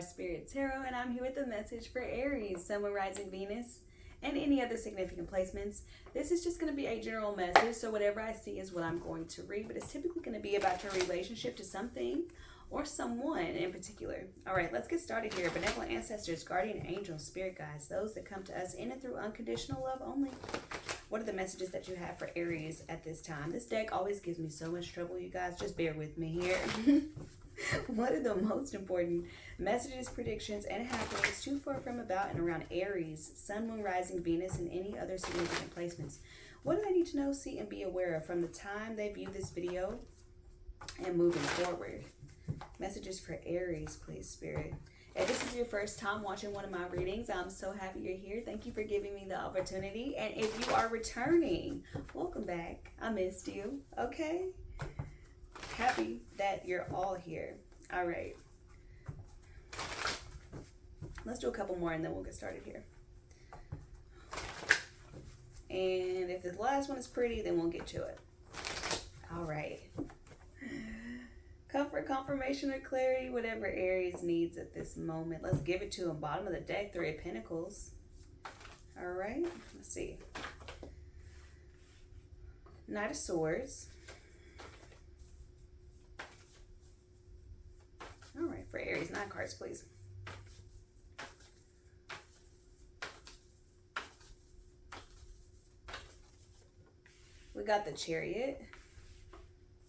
Star Spirit Tarot, and I'm here with a message for Aries, Sun, Moon, Rising, Venus, and any other significant placements. This is just going to be a general message, so whatever I see is what I'm going to read, but it's typically going to be about your relationship to something or someone in particular. All right, let's get started here. Benevolent ancestors, guardian angels, spirit guides, those that come to us in and through unconditional love only. What are the messages that you have for Aries at this time? This deck always gives me so much trouble, you guys. Just bear with me here. What are the most important messages, predictions, and happenings to, for, from, about, and around Aries, Sun, Moon, Rising, Venus, and any other significant placements? What do they need to know, see, and be aware of from the time they view this video and moving forward? Messages for Aries, please, Spirit. If this is your first time watching one of my readings, I'm so happy you're here. Thank you for giving me the opportunity. And if you are returning, welcome back. I missed you, okay? Happy that you're all here. All right. Let's do a couple more and then we'll get started here. And if the last one is pretty, then we'll get to it. All right. Comfort, confirmation, or clarity, whatever Aries needs at this moment. Let's give it to them. Bottom of the deck, Three of Pentacles. All right, let's see. Knight of Swords. All right, for Aries, 9 cards, please. We got the Chariot,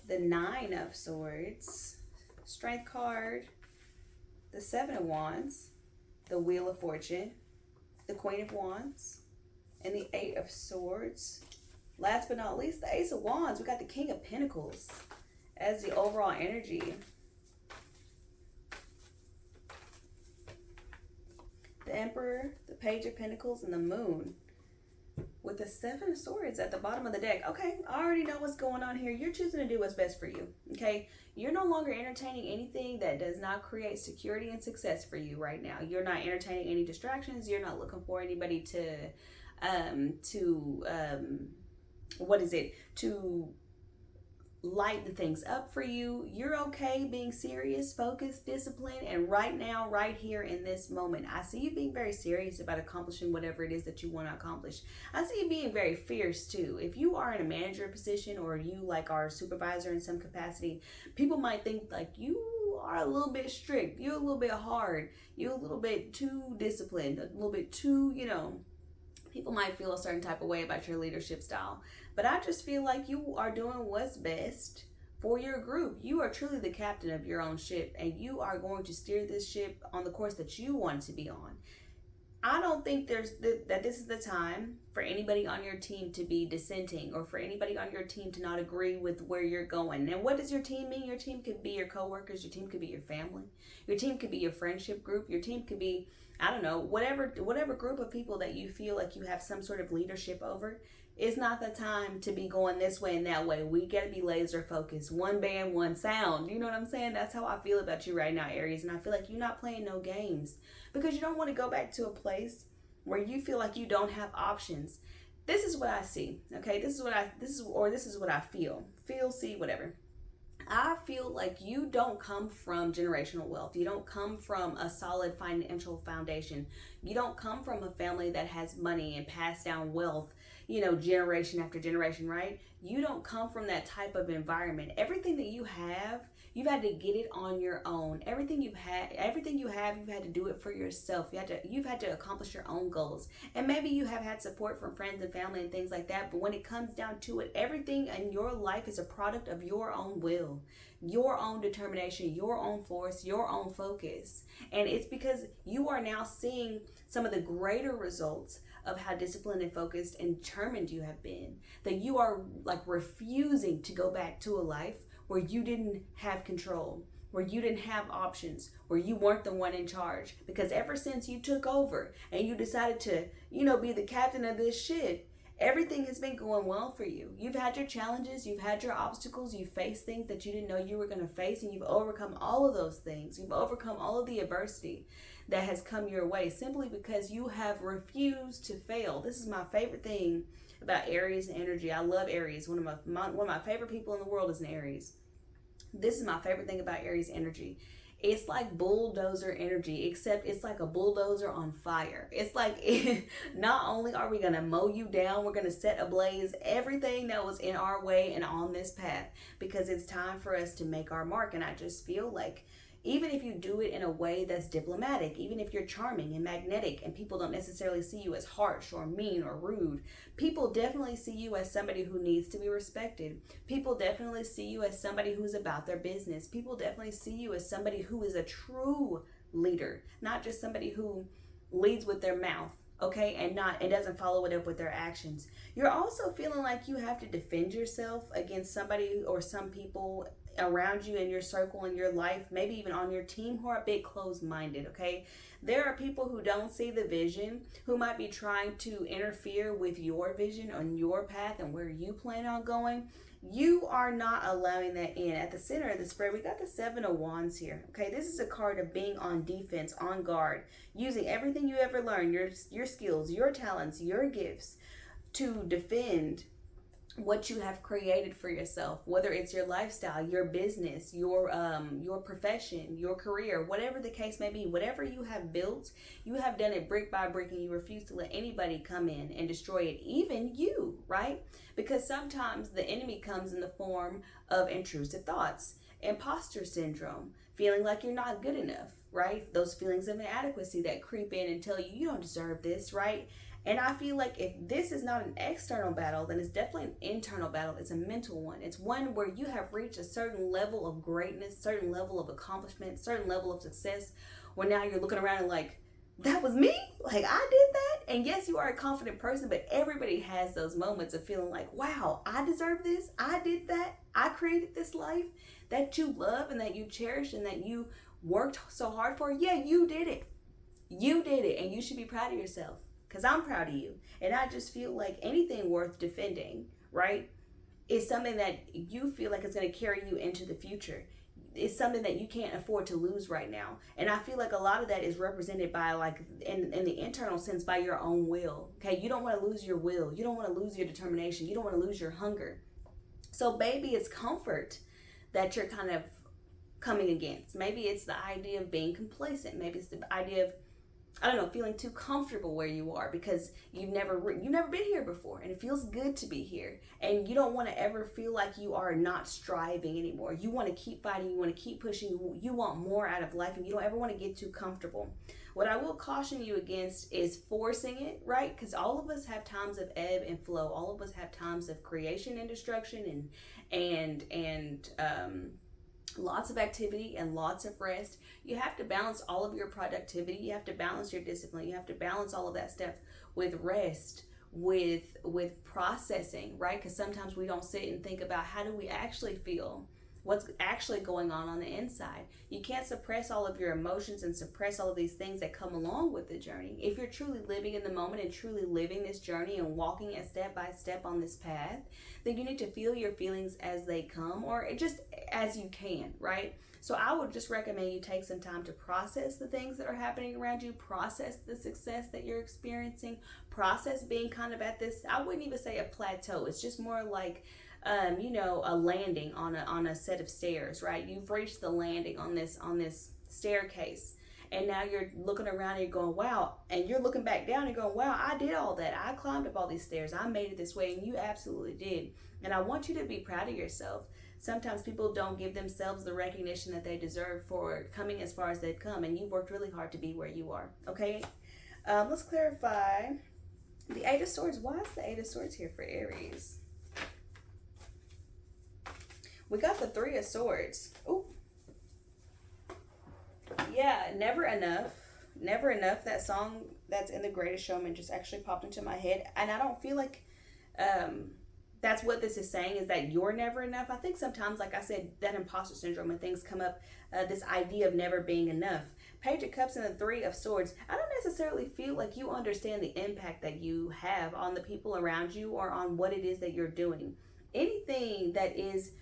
the 9 of Swords, Strength card, the 7 of Wands, the Wheel of Fortune, the Queen of Wands, and the 8 of Swords. Last but not least, the Ace of Wands. We got the King of Pentacles as the overall energy. The Emperor, the Page of Pentacles, and the Moon with the 7 of Swords at the bottom of the deck. Okay, I already know what's going on here. You're choosing to do what's best for you, okay? You're no longer entertaining anything that does not create security and success for you right now. You're not entertaining any distractions. You're not looking for anybody to light the things up for you. You're okay being serious, focused, disciplined, and right now, right here in this moment, I see you being very serious about accomplishing whatever it is that you want to accomplish. I see you being very fierce too. If you are in a manager position or you like are a supervisor in some capacity, people might think like you are a little bit strict, you're a little bit hard, you're a little bit too disciplined, a little bit too, people might feel a certain type of way about your leadership style. But I just feel like you are doing what's best for your group. You are truly the captain of your own ship, and you are going to steer this ship on the course that you want it to be on. I don't think that this is the time for anybody on your team to be dissenting or for anybody on your team to not agree with where you're going. And what does your team mean? Your team could be your coworkers. Your team could be your family. Your team could be your friendship group. Your team could be, I don't know, whatever group of people that you feel like you have some sort of leadership over. It's not the time to be going this way and that way. We got to be laser focused. One band, one sound. You know what I'm saying? That's how I feel about you right now, Aries. And I feel like you're not playing no games because you don't want to go back to a place where you feel like you don't have options. This is what I see. Okay, this is what I feel. Feel, see, whatever. I feel like you don't come from generational wealth. You don't come from a solid financial foundation. You don't come from a family that has money and passed down wealth, generation after generation, right? You don't come from that type of environment. Everything that you have, you've had to get it on your own. Everything you have, you've had to do it for yourself. You've had to accomplish your own goals. And maybe you have had support from friends and family and things like that. But when it comes down to it, everything in your life is a product of your own will, your own determination, your own force, your own focus. And it's because you are now seeing some of the greater results of how disciplined and focused and determined you have been, that you are like refusing to go back to a life where you didn't have control, where you didn't have options, where you weren't the one in charge. Because ever since you took over and you decided to, be the captain of this ship, everything has been going well for you. You've had your challenges, you've had your obstacles, you've faced things that you didn't know you were going to face, and you've overcome all of those things. You've overcome all of the adversity that has come your way simply because you have refused to fail. This is my favorite thing about Aries energy. I love Aries. One of my favorite people in the world is an Aries. This is my favorite thing about Aries energy It's like bulldozer energy, except it's like a bulldozer on fire. It's like not only are we going to mow you down, we're going to set ablaze everything that was in our way and on this path, because it's time for us to make our mark. And I just feel like even if you do it in a way that's diplomatic, even if you're charming and magnetic and people don't necessarily see you as harsh or mean or rude, people definitely see you as somebody who needs to be respected. People definitely see you as somebody who's about their business. People definitely see you as somebody who is a true leader, not just somebody who leads with their mouth, okay, and doesn't follow it up with their actions. You're also feeling like you have to defend yourself against somebody or some people around you in your circle, in your life, maybe even on your team, who are a bit closed-minded, okay? There are people who don't see the vision, who might be trying to interfere with your vision on your path and where you plan on going. You are not allowing that in. At the center of the spread, we got the Seven of Wands here, okay? This is a card of being on defense, on guard, using everything you ever learned, your skills, your talents, your gifts, to defend what you have created for yourself, whether it's your lifestyle, your business, your profession, your career, whatever the case may be. Whatever you have built, you have done it brick by brick, and you refuse to let anybody come in and destroy it, even you, right? Because sometimes the enemy comes in the form of intrusive thoughts, imposter syndrome, feeling like you're not good enough, right? Those feelings of inadequacy that creep in and tell you you don't deserve this, right? And I feel like if this is not an external battle, then it's definitely an internal battle. It's a mental one. It's one where you have reached a certain level of greatness, certain level of accomplishment, certain level of success, where now you're looking around and like, that was me? Like, I did that? And yes, you are a confident person, but everybody has those moments of feeling like, wow, I deserve this. I did that. I created this life that you love and that you cherish and that you worked so hard for. Yeah, you did it. You did it. And you should be proud of yourself. Because I'm proud of you. And I just feel like anything worth defending, right, is something that you feel like is going to carry you into the future. It's something that you can't afford to lose right now. And I feel like a lot of that is represented by, like, in the internal sense, by your own will. Okay, you don't want to lose your will. You don't want to lose your determination. You don't want to lose your hunger. So maybe it's comfort that you're kind of coming against. Maybe it's the idea of being complacent. Maybe it's the idea of, I don't know, feeling too comfortable where you are because you've never been here before, and it feels good to be here, and you don't want to ever feel like you are not striving anymore. You want to keep fighting, you want to keep pushing, you want more out of life, and you don't ever want to get too comfortable. What I will caution you against is forcing it, right? Because all of us have times of ebb and flow. All of us have times of creation and destruction and lots of activity and lots of rest. You have to balance all of your productivity. You have to balance your discipline. You have to balance all of that stuff with rest, with processing, right? Because sometimes we don't sit and think about how do we actually feel, what's actually going on the inside. You can't suppress all of your emotions and suppress all of these things that come along with the journey. If you're truly living in the moment and truly living this journey and walking it step by step on this path, then you need to feel your feelings as they come, or just as you can, right? So I would just recommend you take some time to process the things that are happening around you, process the success that you're experiencing, process being kind of at this, I wouldn't even say a plateau. It's just more like a landing on a set of stairs, right? You've reached the landing on this staircase, and now you're looking around and you're going, wow, and you're looking back down and going, wow, I did all that. I climbed up all these stairs. I made it this way, and you absolutely did. And I want you to be proud of yourself. Sometimes people don't give themselves the recognition that they deserve for coming as far as they've come, and you've worked really hard to be where you are, okay? Let's clarify the Eight of Swords. Why is the Eight of Swords here for Aries? We got the Three of Swords. Oh, yeah, never enough. Never enough. That song that's in The Greatest Showman just actually popped into my head. And I don't feel like that's what this is saying, is that you're never enough. I think sometimes, like I said, that imposter syndrome and things come up, this idea of never being enough. Page of Cups and the Three of Swords. I don't necessarily feel like you understand the impact that you have on the people around you or on what it is that you're doing. Anything that is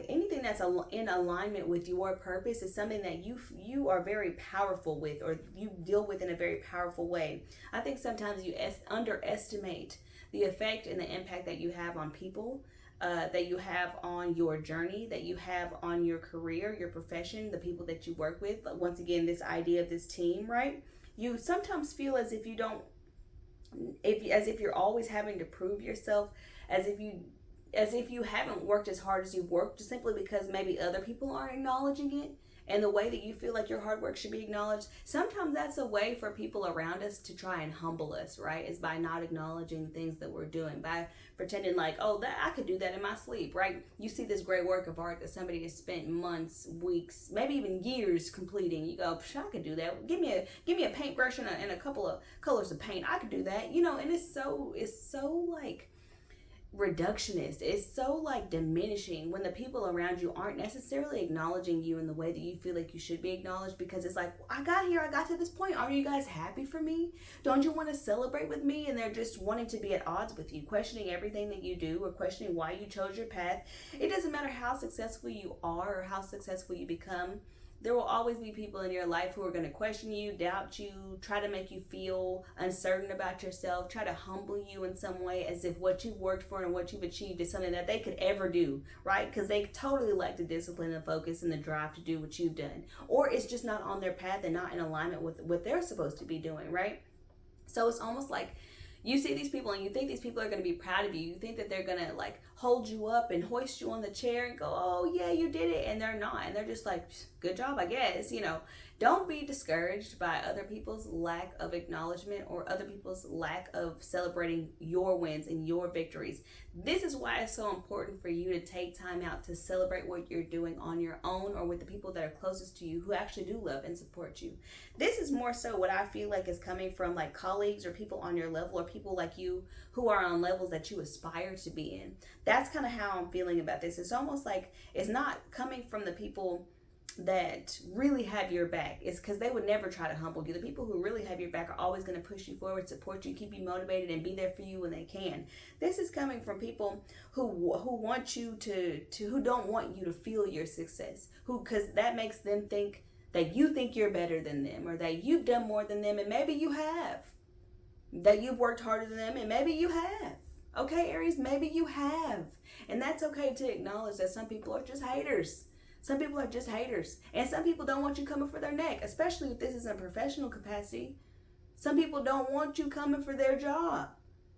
anything that's in alignment with your purpose is something that you are very powerful with, or you deal with in a very powerful way. I think sometimes you underestimate the effect and the impact that you have on people. that you have on your journey, that you have on your career, your profession, the people that you work with. But once again, this idea of this team, right? You sometimes feel as if you don't, as if you're always having to prove yourself, as if you haven't worked as hard as you've worked, just simply because maybe other people aren't acknowledging it and the way that you feel like your hard work should be acknowledged. Sometimes that's a way for people around us to try and humble us, right? Is by not acknowledging the things that we're doing, by pretending like, oh, that I could do that in my sleep, right? You see this great work of art that somebody has spent months, weeks, maybe even years completing. You go, I could do that. Give me a paintbrush and a couple of colors of paint. I could do that, and it's so like reductionist. It's so like diminishing when the people around you aren't necessarily acknowledging you in the way that you feel like you should be acknowledged, because it's like, I got to this point. Are you guys happy for me? Don't you want to celebrate with me? And they're just wanting to be at odds with you, questioning everything that you do, or questioning why you chose your path. It doesn't matter how successful you are or how successful you become. There will always be people in your life who are going to question you, doubt you, try to make you feel uncertain about yourself, try to humble you in some way, as if what you've worked for and what you've achieved is something that they could ever do, right? Because they totally lack the discipline and focus and the drive to do what you've done. Or it's just not on their path and not in alignment with what they're supposed to be doing, right? So it's almost like you see these people and you think these people are going to be proud of you. You think that they're going to like hold you up and hoist you on the chair and go, oh yeah, you did it. And they're not. And they're just like, good job, I guess. Don't be discouraged by other people's lack of acknowledgement or other people's lack of celebrating your wins and your victories. This is why it's so important for you to take time out to celebrate what you're doing on your own, or with the people that are closest to you who actually do love and support you. This is more so what I feel like is coming from like colleagues or people on your level, or people like you who are on levels that you aspire to be in. That's kind of how I'm feeling about this. It's almost like it's not coming from the people that really have your back. It's because they would never try to humble you. The people who really have your back are always going to push you forward, support you, keep you motivated, and be there for you when they can. This is coming from people who want you who don't want you to feel your success, because that makes them think that you think you're better than them, or that you've done more than them, and maybe you have. That you've worked harder than them, and maybe you have. Okay, Aries, maybe you have. And that's okay to acknowledge that some people are just haters. Some people are just haters. And some people don't want you coming for their neck, especially if this is in a professional capacity. Some people don't want you coming for their job.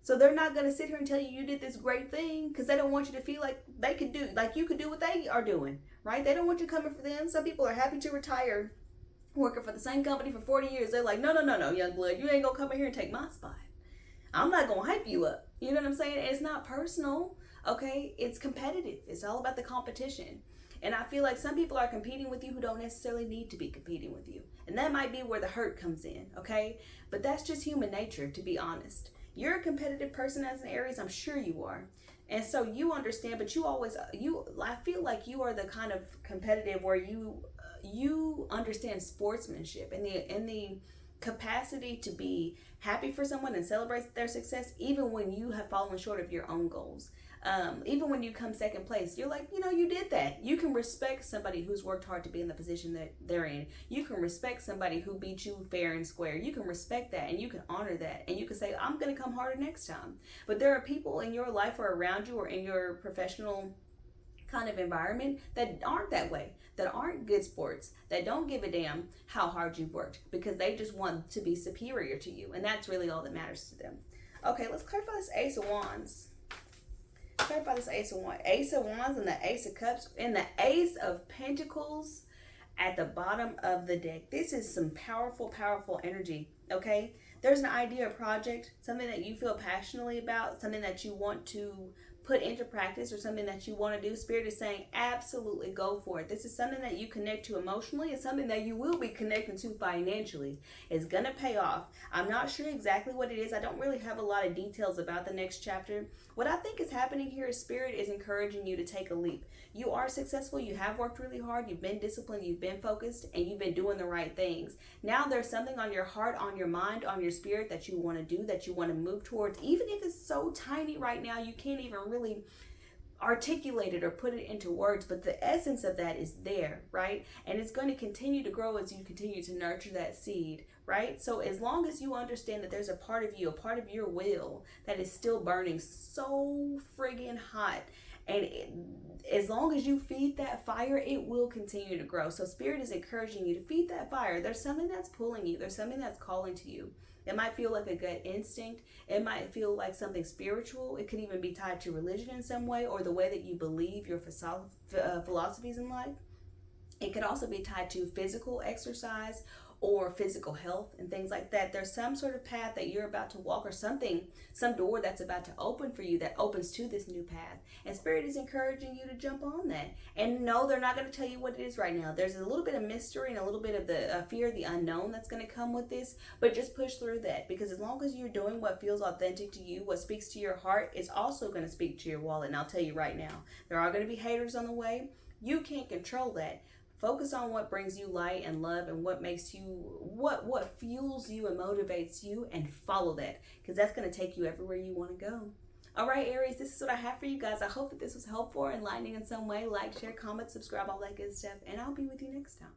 So they're not going to sit here and tell you you did this great thing, because they don't want you to feel like they could do, like you could do what they are doing, right? They don't want you coming for them. Some people are happy to retire working for the same company for 40 years. They're like, no, young blood, you ain't going to come in here and take my spot. I'm not going to hype you up. You know what I'm saying? It's not personal, okay? It's competitive. It's all about the competition. And I feel like some people are competing with you who don't necessarily need to be competing with you. And that might be where the hurt comes in, okay? But that's just human nature, to be honest. You're a competitive person as an Aries, I'm sure you are. And so you understand, but I feel like you are the kind of competitive where you understand sportsmanship and the capacity to be happy for someone and celebrate their success, even when you have fallen short of your own goals. Even when you come second place, you're like, you did that. You can respect somebody who's worked hard to be in the position that they're in. You can respect somebody who beat you fair and square. You can respect that, and you can honor that, and you can say, I'm going to come harder next time. But there are people in your life or around you or in your professional kind of environment that aren't that way, that aren't good sports, that don't give a damn how hard you've worked, because they just want to be superior to you, and that's really all that matters to them. Okay, let's clarify this Ace of Wands. Clarify this Ace of Wands. Ace of Wands and the Ace of Cups and the Ace of Pentacles at the bottom of the deck. This is some powerful, powerful energy, okay? There's an idea or project, something that you feel passionately about, something that you want to put into practice, or something that you want to do. Spirit is saying absolutely go for it. This is something that you connect to emotionally. It's something that you will be connecting to financially. It's going to pay off. I'm not sure exactly what it is. I don't really have a lot of details about the next chapter. What I think is happening here is Spirit is encouraging you to take a leap. You are successful. You have worked really hard. You've been disciplined. You've been focused, and you've been doing the right things. Now there's something on your heart, on your mind, on your spirit that you want to do, that you want to move towards. Even if it's so tiny right now, you can't even really articulate it or put it into words, but the essence of that is there, right? And it's going to continue to grow as you continue to nurture that seed, right? So as long as you understand that there's a part of you, a part of your will that is still burning so friggin' hot, And as long as you feed that fire, it will continue to grow. So Spirit is encouraging you to feed that fire. There's something that's pulling you. There's something that's calling to you. It might feel like a gut instinct. It might feel like something spiritual. It could even be tied to religion in some way, or the way that you believe your philosophies in life. It could also be tied to physical exercise or physical health and things like that. There's some sort of path that you're about to walk, or something, some door that's about to open for you that opens to this new path. And Spirit is encouraging you to jump on that. And no, they're not going to tell you what it is right now. There's a little bit of mystery and a little bit of the fear, the unknown that's going to come with this. But just push through that, because as long as you're doing what feels authentic to you, what speaks to your heart, is also going to speak to your wallet. And I'll tell you right now, there are going to be haters on the way. You can't control that. Focus on what brings you light and love, and what makes you, what fuels you and motivates you, and follow that, because that's going to take you everywhere you want to go. All right, Aries, this is what I have for you guys. I hope that this was helpful or enlightening in some way. Like, share, comment, subscribe, all that good stuff, and I'll be with you next time.